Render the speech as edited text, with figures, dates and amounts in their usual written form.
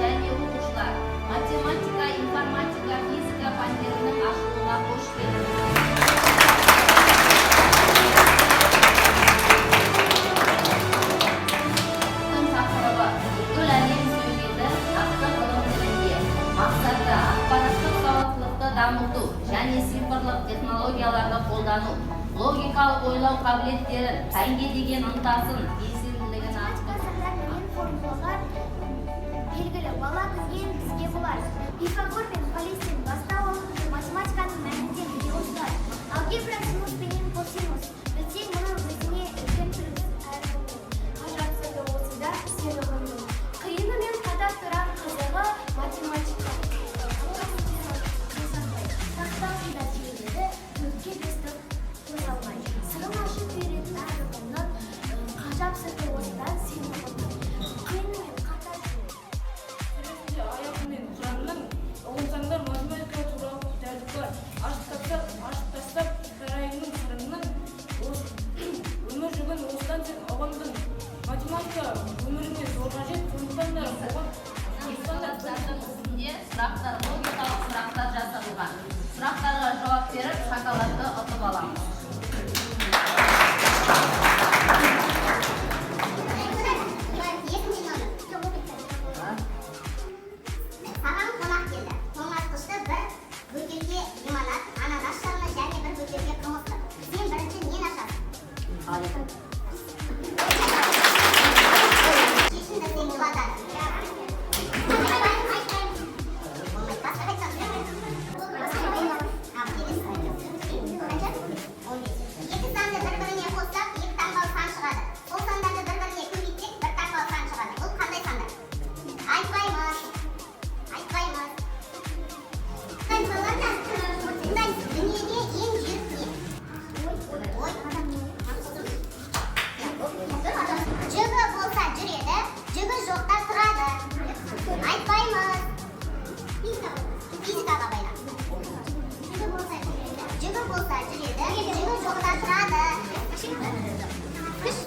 және оқушылар математика, информатика, физика пәндерінің ашылуына қош келдіңіздер. Күн тақырыбы бүкіл әлем сөйлейді атты ғылым тілінде. Мақсаты ақпараттық сауаттылықты дамыту және цифрлық технологияларды қолдану, логикалық ойлау қабілеттерін, пәнге деген ынтасын, белсенділігін арттыру. Белгілі, бала білген бізге болар. Пифагор мен Фалестин бастау алушы математиканың мәнінден теориясылар. Алгебра, синус пенен косинус. Білсең мұның өзіне үлкен түріміз әрі қажатсызды осыда сені ғылым. Қиыны мен қатар тұран қызығы математика. Тақтасында түйелері төртке бестік көз алмай. Сырын ашып беретін әр ғылымның қажап сырты осыдан сені ғылым. Қиыны мен қатар аяқымен құранның ұғынсаңдар математика туралы дәріс бар. Ашып тастап сарайыңның сырының өмір жүгін осыдан сен ұғындың. Математика өміріңе зор қажет, сондықтан да Үстінде сұрақтар, логикалық сұрақтар жасалған. Сұрақтарға жауап беріп, шоколадты ұтып аламыз. Саған қонақ келді. Тоңазытқышты бір бөтелке лимонад, ананас шырыны және бір бөтелке қымызды. Сен бірінші нені ашасың? Шешімді сен жылатады. Екі санды бір-біріне қоссақ, екі таңбалы сан шығады. Сол сандарды бір-біріне көбейтсек, бір таңбалы сан шығады. Бұл қандай сандар? Айтпаймыз. Дүниеде ең жүйрік не? Жүгі болса жүреді, жүгі жоқта тұрады. Айтпаймыз. Физикаға байланысты. Жүгі болса жүреді, жүгі жоқта тұрады. Күш.